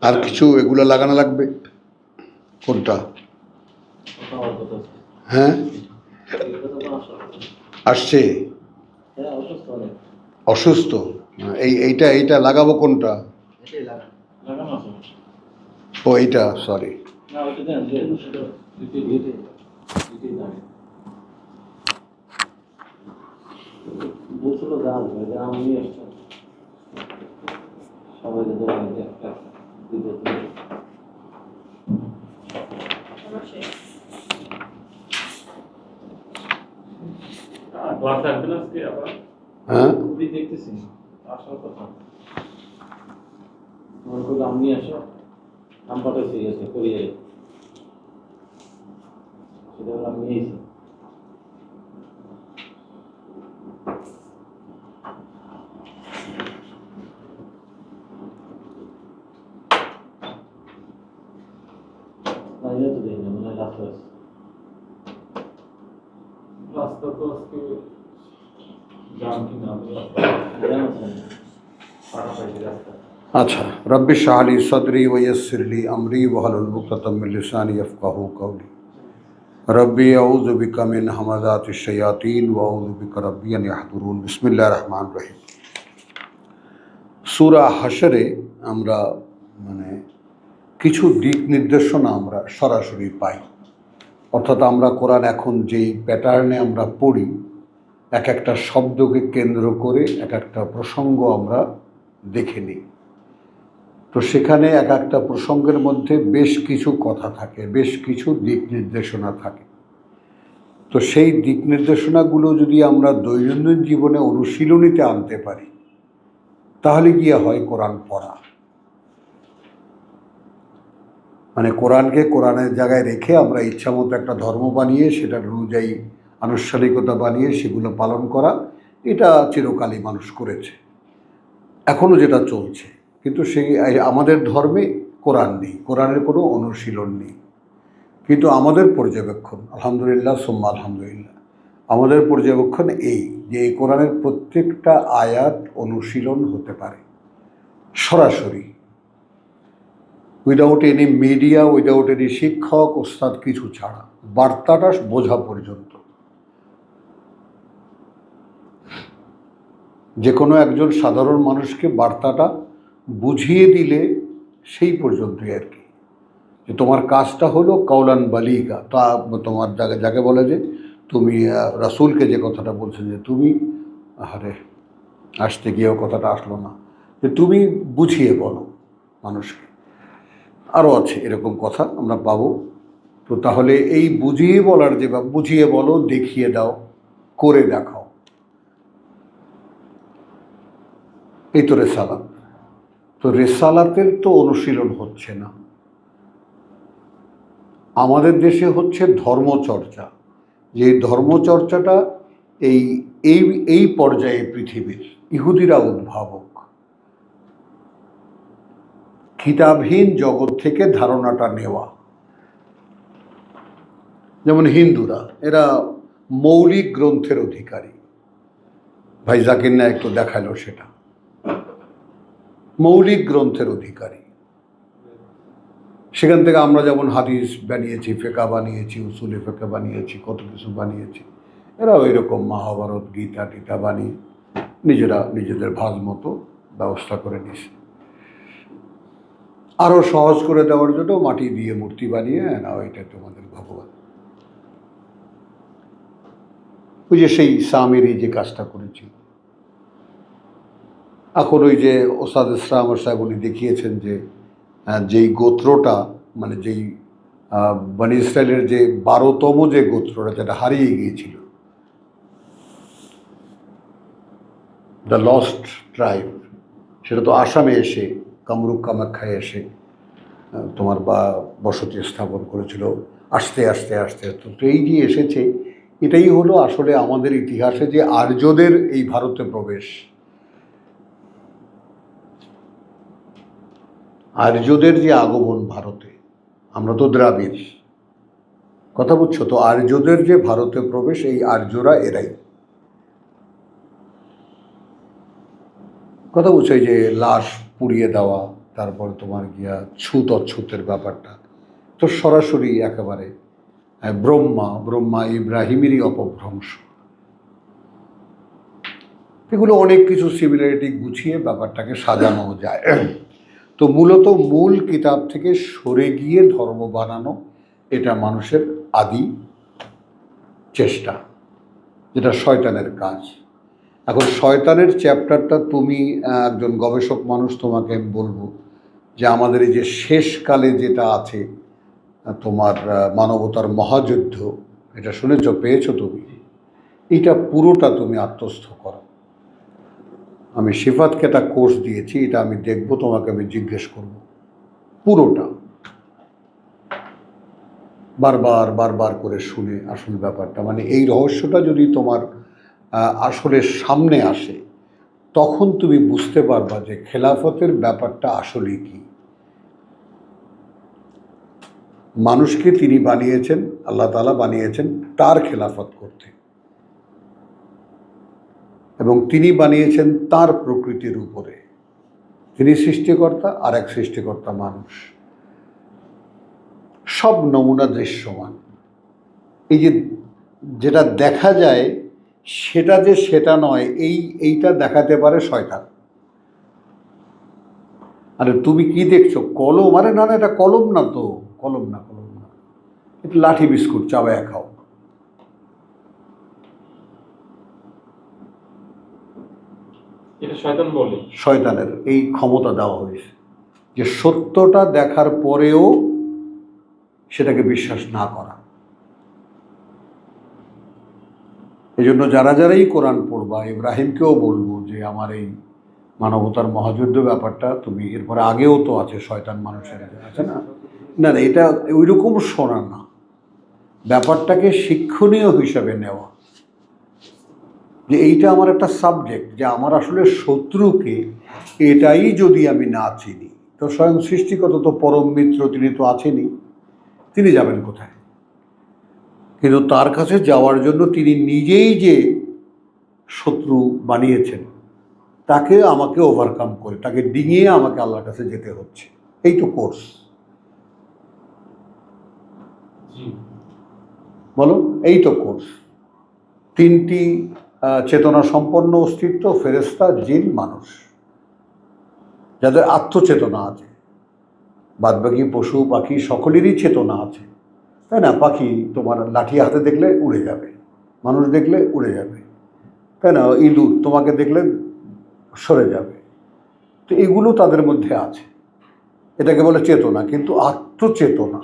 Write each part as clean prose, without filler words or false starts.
আর কিছু এগুলো লাগানো লাগবে? কোনটা? হ্যাঁ, আসছে। অসুস্থ? এইটা লাগাবো কোনটা? ও এইটা, সরি। হ্যাঁ, আচ্ছা। রব্বি ইশরাহ লি সদরি ওয়াইয়াসসির লি আমরি ওয়াহলুল উকদাতাম মিন লিসানি ইয়াফকাহু কওলি। রব্বি আউযু বিকা মিন হামাযাতিশ শায়াতিন ওয়া আউযু বিকা রব্বি আন ইয়াহদুরুন। বিসমিল্লাহির রহমানির রহিম। সূরা হাশরে আমরা কিছু দিক নির্দেশনা আমরা সরাসরি পাই। অর্থাৎ আমরা কোরআন এখন যেই প্যাটার্নে আমরা পড়ি, এক একটা শব্দকে কেন্দ্র করে এক একটা প্রসঙ্গ আমরা দেখে নিই। তো সেখানে এক একটা প্রসঙ্গের মধ্যে বেশ কিছু কথা থাকে, বেশ কিছু দিক নির্দেশনা থাকে। তো সেই দিক নির্দেশনাগুলো যদি আমরা দৈনন্দিন জীবনে অনুশীলনীতে আনতে পারি, তাহলে গিয়ে হয় কোরআন পড়া। কোরআনকে কোরআনের জায়গায় রেখে আমরা ইচ্ছামতো একটা ধর্ম বানিয়ে সেটার অনুযায়ী আনুষ্ঠানিকতা বানিয়ে সেগুলো পালন করা, এটা চিরকালই মানুষ করেছে, এখনও যেটা চলছে। কিন্তু সেই আমাদের ধর্মে কোরআন নেই, কোরআনের কোনো অনুশীলন নেই। কিন্তু আমাদের পর্যবেক্ষণ, আলহামদুলিল্লাহ সুম্মা আলহামদুলিল্লাহ, আমাদের পর্যবেক্ষণ এই যে এই কোরআনের প্রত্যেকটা আয়াত অনুশীলন হতে পারে সরাসরি, without any media, without any শিক্ষক ওস্তাদ কিছু ছাড়া, বার্তাটা বোঝা পর্যন্ত। যে কোনো একজন সাধারণ মানুষকে বার্তাটা বুঝিয়ে দিলে সেই পর্যন্তই আর কি। যে তোমার কাজটা হলো কাউলান বালিগা, তা তোমার যাকে বলে যে তুমি রাসূলকে যে কথাটা বলছেন যে তুমি, আসতে গিয়েও কথাটা আসলো না, যে তুমি বুঝিয়ে বলো মানুষকে। আরও আছে এরকম কথা আমরা পাবো। তো তাহলে এই বুঝিয়ে বলার যে বুঝিয়ে বলো, দেখিয়ে দাও, করে দেখাও, এই তো রেসালাত। তো রেসালাতের তো অনুশীলন হচ্ছে না। আমাদের দেশে হচ্ছে ধর্মচর্চা, যে ধর্মচর্চাটা এই এই এই পর্যায়ে পৃথিবীর ইহুদিরা উদ্ভাবক। কিতাবহীন জগৎ থেকে ধারণাটা নেওয়া। যেমন হিন্দুরা, এরা মৌলিক গ্রন্থের অধিকারী। ভাই জাকির নায়েক তো দেখালো সেটা, মৌলিক গ্রন্থের অধিকারী। সেখান থেকে আমরা যেমন হাদিস বানিয়েছি, ফেকা বানিয়েছি, উসুলে ফেকা বানিয়েছি, কত কিছু বানিয়েছি, এরা ওই রকম মহাভারত, গীতা টিতা বানিয়ে নিজেরা নিজেদের ভাজ মতো ব্যবস্থা করে নিছে। আরও সহজ করে দেওয়ার জন্য মাটি দিয়ে মূর্তি বানিয়ে না, ওইটা তোমাদের ভগবান। ওই যে সেই সামিরি যে কাজটা করেছিল, এখন ওই যে ওস্তাদ ইসলাম সাহেব উনি দেখিয়েছেন যে যেই গোত্রটা, যেই বনি ইসরায়েলের যে 12তম যে গোত্রটা যেটা হারিয়ে গিয়েছিল, দ্য লস্ট ট্রাইব, সেটা তো আসামে এসে কামরূপ কামাখ্যায় এসে তোমার বসতি স্থাপন করেছিল আস্তে আস্তে আস্তে আস্তে। তো এই যে এসেছে, এটাই হলো আসলে আমাদের ইতিহাসে যে আর্যদের এই ভারতে প্রবেশ। আর্যদের যে আগমন ভারতে, আমরা তো দ্রাবিড়, কথা বুঝছো তো? আর্যদের যে ভারতে প্রবেশ, এই আর্যরা এরাই। কথা বুঝছো? এই যে লাশ পুড়িয়ে দেওয়া, তারপর তোমার গিয়া ছুত অছুতের ব্যাপারটা, তো সরাসরি একেবারে ব্রহ্মা ইব্রাহিমেরই অপভ্রংশ। এগুলো অনেক কিছু সিমিলারিটি গুছিয়ে ব্যাপারটাকে সাজানো যায়। তো মূলত মূল কিতাব থেকে সরে গিয়ে ধর্ম বানানো, এটা মানুষের আদি চেষ্টা, যেটা শয়তানের কাজ। এখন শয়তানের চ্যাপ্টারটা তুমি একজন গবেষক মানুষ, তোমাকে আমি বলবো যে আমাদের এই যে শেষকালে যেটা আছে তোমার মানবতার মহাযুদ্ধ, এটা শুনেছ, পেয়েছো তুমি, এটা পুরোটা তুমি আত্মস্থ করো। আমি সিফাতকে একটা কোর্স দিয়েছি, এটা আমি দেখব, তোমাকে আমি জিজ্ঞেস করব পুরোটা, বারবার বারবার করে শুনে আসল ব্যাপারটা, মানে এই রহস্যটা যদি তোমার আসলে সামনে আসে, তখন তুমি বুঝতে পারবা যে খেলাফতের ব্যাপারটা আসলে কি। মানুষকে তিনি বানিয়েছেন, আল্লাহ তাআলা বানিয়েছেন তার খেলাফত করতে, এবং তিনি বানিয়েছেন তার প্রকৃতির উপরে। তিনি সৃষ্টিকর্তা, আর এক সৃষ্টিকর্তা মানুষ, সব নমুনা দৃশ্যমান। এই যে যেটা দেখা যায় সেটা যে সেটা নয়, এইটা দেখাতে পারে শয়তান। আরে তুমি কি দেখছো, কলম? আরে না না, এটা কলম না, তো কলম না, কলম না, এটা লাঠি বিস্কুট, চাবায় খাও। এটা শয়তান বলে, শয়তানের এই ক্ষমতা দেওয়া হয়েছে যে সত্যটা দেখার পরেও সেটাকে বিশ্বাস না করা। এই জন্য যারাই কোরআন পড়বা, ইব্রাহিমকেও বলবো যে আমার এই মানবতার মহাযুদ্ধ ব্যাপারটা তুমি, এরপরে আগেও তো আছে শয়তান মানুষের আছে না, না না, এটা ওই রকম শোনা না, ব্যাপারটাকে শিক্ষণীয় হিসাবে নেওয়া, যে এইটা আমার একটা সাবজেক্ট, যে আমার আসলে শত্রুকে, এটাই যদি আমি না চিনি, তো স্বয়ং সৃষ্টিকর্তা তো পরম মিত্র, তিনি তো আছেনই, তিনি যাবেন কোথায়? কিন্তু তার কাছে যাওয়ার জন্য তিনি নিজেই যে শত্রু বানিয়েছেন, তাকে আমাকে ওভারকাম করে, তাকে ডিঙিয়ে আমাকে আল্লাহর কাছে যেতে হচ্ছে। এই তো কোর্স, বলো, এই তো কোর্স। তিনটি চেতনা সম্পন্ন অস্তিত্ব, ফেরেশতা, জিন, মানুষ, যাদের আত্মচেতনা আছে। বাদবাকি পশু পাখি সকলেরই চেতনা আছে, তাই না? পাখি তোমার লাঠি হাতে দেখলে উড়ে যাবে, মানুষ দেখলে উড়ে যাবে, তাই না? ইঁদুর তোমাকে দেখলে সরে যাবে। তো এগুলো তাদের মধ্যে আছে, এটাকে বলে চেতনা। কিন্তু আত্মচেতনা,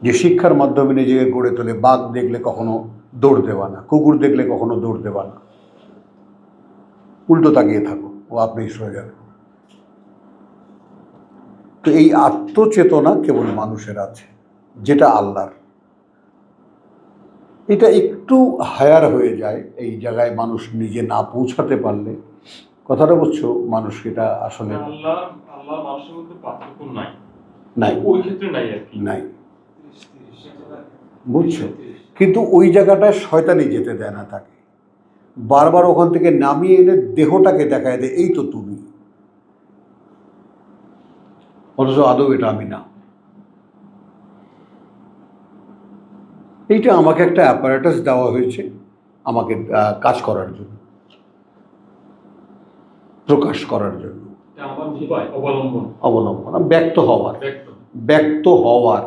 যে শিক্ষার মাধ্যমে নিজেকে গড়ে তোলে, বাঘ দেখলে কখনো দৌড় দেওয়া না, কুকুর দেখলে কখনো দৌড় দেওয়া না, উল্টো তাকিয়ে থাকো, ও আপনি সরে যাবে। তো এই আত্মচেতনা কেবল মানুষের আছে, যেটা আল্লাহর। এটা একটু হায়ার হয়ে যায় এই জায়গায় মানুষ নিজে না পৌঁছাতে পারলে, কথাটা বুঝছো? মানুষ এটা আসলে আল্লাহ মানুষের মধ্যে পার্থক্য নাই, নাই, ওই ক্ষেত্রে নাই আর কি, নাই, বুঝছো? কিন্তু ওই জায়গাটায় শয়তানি যেতে দেয় না তাকে, বারবার ওখান থেকে নামিয়ে এনে দেহটাকে দেখায় দেয়, এই তো তুমি, অথচ আদৌ এটা আমি না। এইটা আমাকে একটা অ্যাপারেটাস দেওয়া হয়েছে আমাকে কাজ করার জন্য, প্রকাশ করার জন্য, অবলম্বন, ব্যক্ত হওয়ার,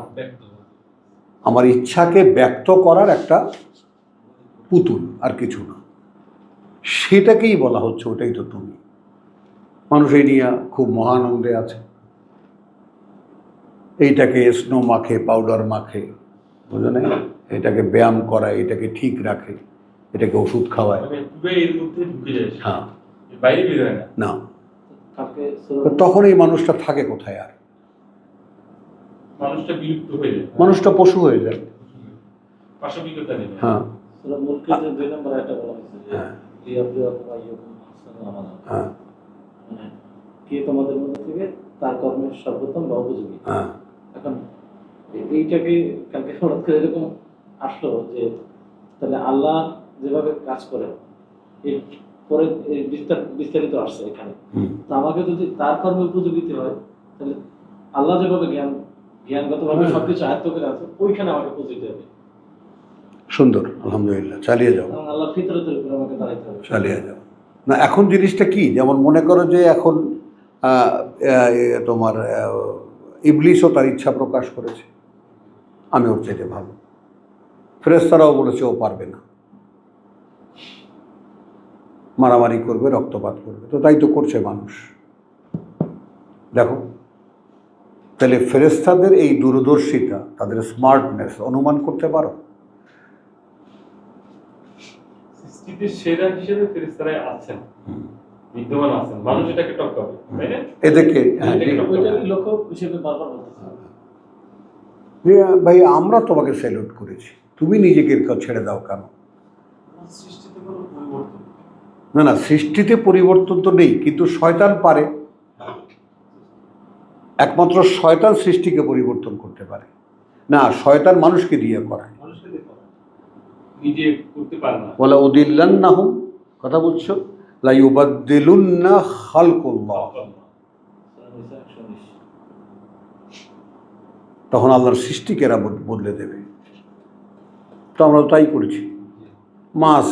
আমার ইচ্ছাকে ব্যক্ত করার একটা পুতুল, আর কিছু না। সেটাকেই বলা হচ্ছে ওটাই তো তুমি। মানুষ এই নিয়ে খুব মহানন্দে আছে, এইটাকে স্নো মাখে, পাউডার মাখে, বুঝো না? এটাকে ব্যায়াম করায়, এটাকে ঠিক রাখে, এটাকে ওষুধ খাওয়ায়, হ্যাঁ, না। তখন এই মানুষটা থাকে কোথায়? আর মানুষটা পশু হয়ে যায়। হ্যাঁ, হ্যাঁ, কে তোমাদের মধ্যে থেকে তার কর্মের সর্বোত্তম বা উপযোগী। এখন এইটাকে কালকে হঠাৎ করে এরকম আসলো যে তাহলে আল্লাহ যেভাবে কাজ করে পরে এই বিস্তারিত আসছে এখানে। হুম। তো আমাকে যদি তার কর্মে উপযোগিত হয়, তাহলে আল্লাহ যেভাবে জ্ঞানগতভাবে সবকিছু আয়ত্ত করে আছে, ওইখানে আমাকে পৌঁছতে হবে সুন্দর, আলহামদুলিল্লাহ, চালিয়ে যাও, এবং আল্লাহ ফিতরতের উপরে আমাকে দাঁড়াইতে হবে। চালিয়ে যাও। না, এখন জিনিসটা কি, যেমন মনে করো যে এখন তোমার ইবলিসও তার ইচ্ছা প্রকাশ করেছে, আমি ওর চাইতে ভালো। ফেরেশতারাও বলেছে ও পারবে না, মারামারি করবে, রক্তপাত করবে। তো তাই তো করছে মানুষ। দেখো, তাহলে ফেরেশতাদের এই দূরদর্শিতা, তাদের স্মার্টনেস অনুমান করতে পারো। সৃষ্টিতে সেরা হিসেবে ফেরেশতারাই আছেন, বিদ্যমান আছেন, মানুষ এটাকে টপকাবে, তাই না? এদেরকে হ্যাঁ, ওইটাকে লক্ষ্য হিসেবে বারবার বলতেছে। যে ভাই আমরা তোমাকে স্যালুট করেছি, তুমি নিজেকে ছেড়ে দাও কেন? সৃষ্টিতে কোনো পরিবর্তন না না, সৃষ্টিতে পরিবর্তন তো নেই, কিন্তু শয়তান পারে। একমাত্র শয়তান সৃষ্টিকে পরিবর্তন করতে পারে না, শয়তান মানুষকে দিয়ে করায়। মানুষকে দেখো নিজে করতে পারে না। ওয়ালা উদিল্লান্নাহুম, কথা বুঝছো, লা ইউবাদদিলুন্না খালকুল্লাহ। তখন আল্লাহর সৃষ্টিকে এরা বদলে দেবে। তো আমরা তাই করেছি। মাছ,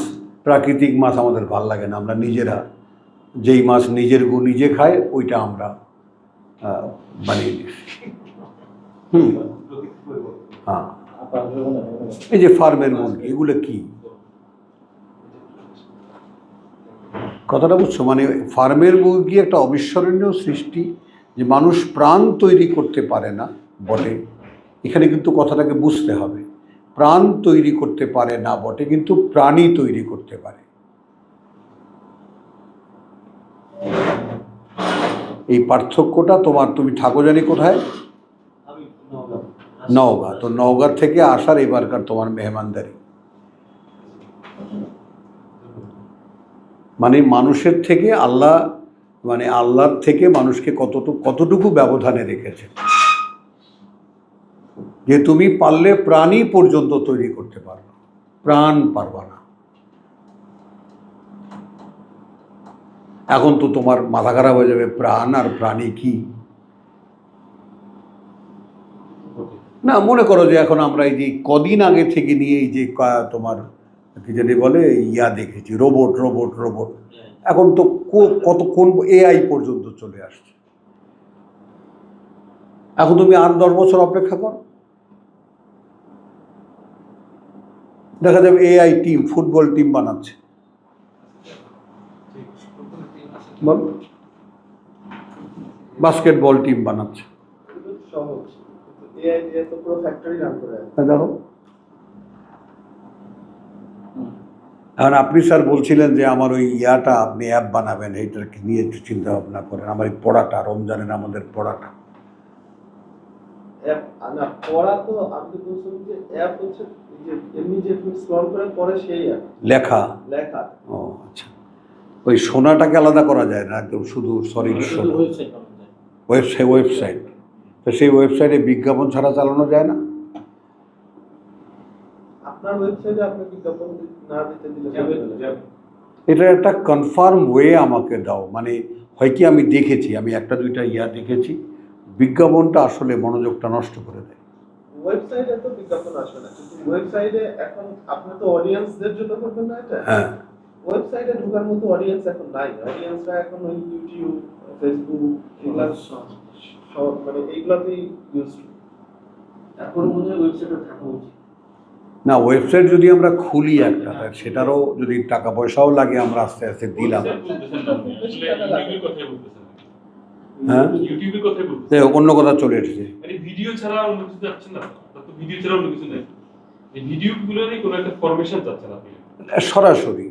প্রাকৃতিক মাছ আমাদের ভাল লাগে না, আমরা নিজেরা যেই মাছ নিজের গু নিজে খায় ওইটা আমরা বানিয়ে দিচ্ছি। হ্যাঁ, এই যে ফার্মের মুরগি, এগুলো কি কথাটা বুঝছো? মানে ফার্মের মুরগি একটা অবিস্মরণীয় সৃষ্টি, যে মানুষ প্রাণ তৈরি করতে পারে না বটে, এখানে কিন্তু কথাটাকে বুঝতে হবে। প্রাণ তৈরি করতে পারে না বটে, কিন্তু প্রাণী তৈরি করতে পারে। এই পার্থক্যটা তুমি ঠাকুর জানি কোথায়? নওগাঁ। তো নওগাঁ থেকে আসার এবারকার তোমার মেহমানদারি, মানে মানুষের থেকে আল্লাহ, মানে আল্লাহর থেকে মানুষকে কতটুকু ব্যবধানে রেখেছে, যে তুমি পারলে প্রাণী পর্যন্ত তৈরি করতে পারো, প্রাণ পারবা না। এখন তো তোমার মাথা খারাপ হয়ে যাবে, প্রাণ আর প্রাণী কি। না, মনে করো যে এখন আমরা এই যে কদিন আগে থেকে নিয়ে এই যে তোমার কি জানি বলে ইয়া দেখেছি, রোবট, এখন তো কোন এআই পর্যন্ত চলে আসছে। এখন তুমি আর 10 বছর অপেক্ষা করো, দেখা যাবে এআই টিম ফুটবল টিম বানাচ্ছে। বল, বাস্কেটবল টিম বানাচ্ছে। দেখো, এখন আপনি স্যার বলছিলেন যে আমার ওই ইয়াটা আপনি অ্যাপ বানাবেন, এইটাকে নিয়ে একটু চিন্তা ভাবনা করেন। আমার এই পড়াটা, রমজানের আমাদের পড়াটা, পড়া তো আপনি বলছেন যে অ্যাপ হচ্ছে যে এমনি যে আপনি স্ক্রল করে পড়ে সেই অ্যাপ লেখা। ও আচ্ছা, ওই সোনাটাকে আলাদা করা যায় না, একদম শুধু সলিড সোনা, ওয়েবসাইট। তো সেই ওয়েবসাইটে বিজ্ঞাপন ছাড়া চালানো যায় না। আপনার ওয়েবসাইটে আপনি বিজ্ঞাপন না দিতে দিলে এটা একটা কনফার্ম ওয়ে আমাকে দাও। মানে হয় কি, আমি দেখেছি, আমি 1-2টা ইয়া দেখেছি, বিজ্ঞাপনটা আসলে মনোযোগটা নষ্ট করে দেয়। ওয়েবসাইটে তো বিজ্ঞাপন আসবে না, কিন্তু ওয়েবসাইটে এখন আপনি তো অডিয়েন্সদের জন্য করবেন না এটা। হ্যাঁ, ওয়েবসাইটে ঢোকার মতো অডিয়েন্স এখন নাই। অডিয়েন্সরা এখন ওই ইউটিউব, ফেসবুক, এগুলা সব মানে এইগুলাতেই ইউজ। এখন মনে হয় ওয়েবসাইটে থাকা উচিত না, ওয়েবসাইট যদি আমরা খুলি একটা, সেটারও যদি টাকা পয়সাও লাগে, আমরা আস্তে আস্তে দিলাম। হ্যাঁ, ইউটিউবের কথাই বলতেছেন, অন্য কথা চলে এসেছে। মানে ভিডিও ছাড়া অন্য কিছু যাচ্ছে না, তো ভিডিও ছাড়া অন্য কিছু নেই। এই ভিডিওগুলোরই কোনো একটা ফরমেশন যাচ্ছে না আপনি সরাসরি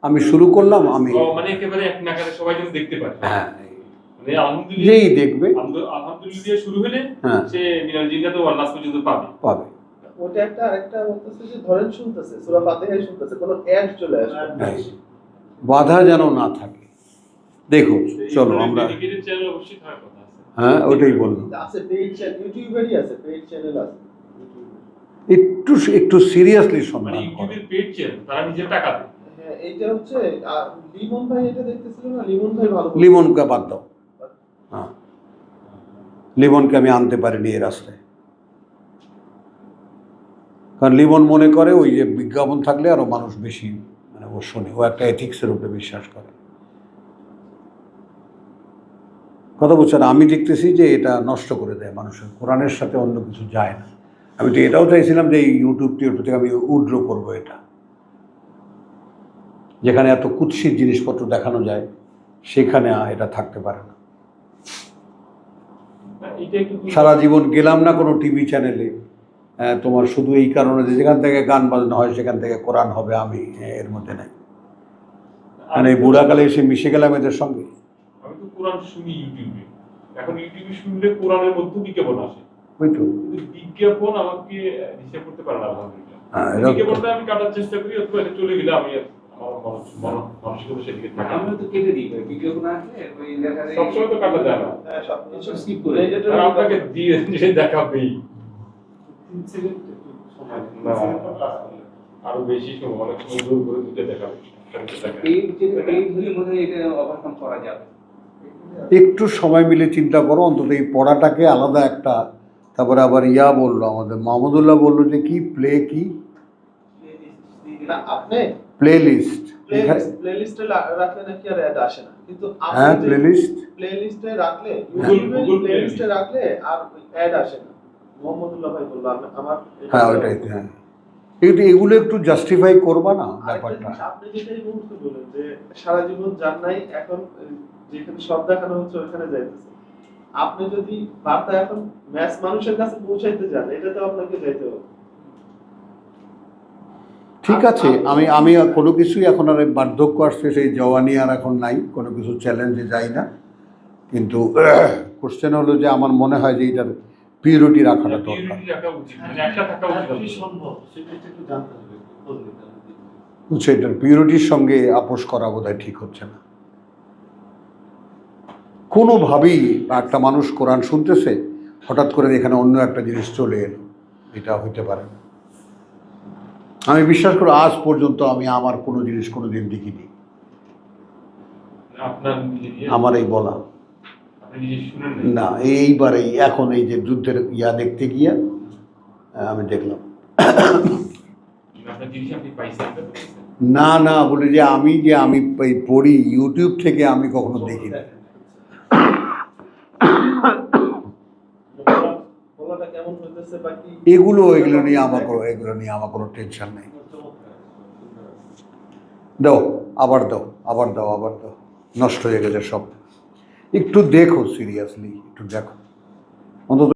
আমি শুরু করলাম, আমি মানে একেবারে এক নাগারে সবাই যেন দেখতে পায়। হ্যাঁ, মানে আলহামদুলিল্লাহ, যেই দেখবে আলহামদুলিল্লাহ শুরু হলে হ্যাঁ, সে মিনাল জিন্নাত ও আল্লাহ পর্যন্ত পাবে। ওটা একটা আরেকটা বলতেছে যে ধরেন শুনতেছে সূরা ফাতিহাই শুনতেছে, কোনো অ্যাড চলে আসবে, বাধা যেন না থাকে। দেখো, চলো আমরা ডেডিকেটেড চ্যানেল অবশ্যই থাকার কথা আছে। হ্যাঁ, ওটাই বললাম। আছে পেইড চ্যানেল, ইউটিউবেরই আছে পেইড চ্যানেল আছে। একটু সিরিয়াসলি মানে সম্মান করো। ইউটিউবের পেজ চ্যানেল তারা নিজের টাকা দেয়। হ্যাঁ, এইটা হচ্ছে লিমন ভাই এটা দেখতেছিল না, লিমন ভাই ভালো বলছে। লিমনকে বাদ দাও, হ্যাঁ, লিমনকে আমি আনতে পারিনি এই রাস্তায়, কারণ লিমন মনে করে ওই যে বিজ্ঞাপন থাকলে আরো মানুষ বেশি মানে ও শোনে, ও একটা এথিক্সের উপরে বিশ্বাস করে। কথা বলছেন, আমি দেখতেছি যে এটা নষ্ট করে দেয় মানুষের, কোরআনের সাথে অন্য কিছু যায় না। আমি তো এটাও চাইছিলাম যে এই ইউটিউব থেকে আমি উইথড্র করবো এটা, যেখানে এত কুৎসিত জিনিসপত্র দেখানো যায় সেখানে এটা থাকতে পারে না। এটা একটু সারা জীবন গেলাম না কোনো টিভি চ্যানেলে, তোমার শুধু এই কারণে যে যেখান থেকে গান বাজনা হয় সেখান থেকে কোরআন হবে, আমি এর মধ্যে নাই। মানে এই বুড়াকালে এসে মিশে গেলাম এদের সঙ্গে। আমি তো কোরআন শুনি ইউটিউবে, এখন ইউটিউবে শুনলে কোরআনের মধ্যে বিজ্ঞাপন আসে, ওই তো, কিন্তু বিজ্ঞাপন আমাকে হিসেব করতে পারে না আলহামদুলিল্লাহ। হ্যাঁ, এটা তো- বিজ্ঞাপনটা আমি কাটার চেষ্টা করি, অথবা এটা চলে গেলে আমি আর আমার মানসিকতা সেদিকে থাকে না। আমরা তো কেটে দিই ভাই, বিজ্ঞাপন আসলে ওই লেখা যায় সবসময় তো কাটা যায় না, হ্যাঁ, সবকিছু skip করে। আর আপনাকে দিয়ে যে দেখাবেই 3 সেকেন্ড একটু সময় দিন। না। 3 সেকেন্ড পর কাজ করলে। আরো বেশি সময়, অনেক সময় জোর করে দুটো দেখাবে, একটা দেখাবে। এই হলে মনে হয় এটা ওভারকাম করা যাবে। একটু সময় মিলে চিন্তা করো অন্তত এই পড়াটাকে আলাদা একটা। তারপরে আবার ইয়া বললো, আমাদের মাহমুদুল্লাহ বললো যে কি প্লে, কি না, আপনি প্লে লিস্ট, প্লেলিস্টে রাখলে নাকি আর অ্যাড আসে না, কিন্তু হ্যাঁ প্লে লিস্ট, প্লেলিস্টে রাখলে Google প্লেলিস্টে রাখলে আর অ্যাড আসে না। মোহাম্মদুল্লাহ ভাই বললো আমার হ্যাঁ ওইটাই, হ্যাঁ এগুলো একটু জাস্টিফাই করবা না আরেকটা ব্যাপারটা। জিনিস আপনি যেটাই মুহূর্তে বলেন যে সারা জীবন যান নাই, এখন যেখানে সব দেখানো হচ্ছে ওখানে যাইতেছে। আপনি যদি বার্তা এখন ম্যাচ মানুষের কাছে পৌঁছাইতে যান, এটা তো আপনাকে যাইতে হবে। ঠিক আছে, আমি কোনো কিছুই এখন আর বার্ধক্য আসছে, সেই জওয়ানি আর এখন নাই, কোনো কিছু চ্যালেঞ্জে যাই না। কিন্তু কোশ্চেন হলো যে আমার মনে হয় যে এটার পিউরিটি রাখাটা দরকার। Priority রাখা উচিত, মানে একটা থাকা আর উচিত। কি সম্ভব সেটা একটু জানতে হবে, খোঁজ নিতে হবে। বুঝছো, এটার পিউরিটির সঙ্গে আপোষ করা বোধহয় ঠিক হচ্ছে না। কোনোভাবেই একটা মানুষ কোরআন শুনতেছে, হঠাৎ করে এখানে অন্য একটা জিনিস চলে এলো, এটা হইতে পারে না। আমি বিশ্বাস করি আজ পর্যন্ত আমি আমার কোনো জিনিস কোনো দিন দেখিনি, আপনার নিজে দিয়ে আমার এই বলা আপনি নিজে শুনেন না। এইবারেই এখন এই যে যুদ্ধের ইয়া দেখতে গিয়া আমি দেখলাম। আপনার জিনিস আপনি পাইছেন, এটা বলছেন। না বলে যে আমি এই পড়ি ইউটিউব থেকে, আমি কখনো দেখি না। বলাটা কেমন হইতেছে বাকি এগুলো নিয়ে আমার কোনো টেনশন নেই। দাও আবার দাও, নষ্ট হয়ে গেছে সব। একটু দেখো, সিরিয়াসলি একটু দেখো অন্তত।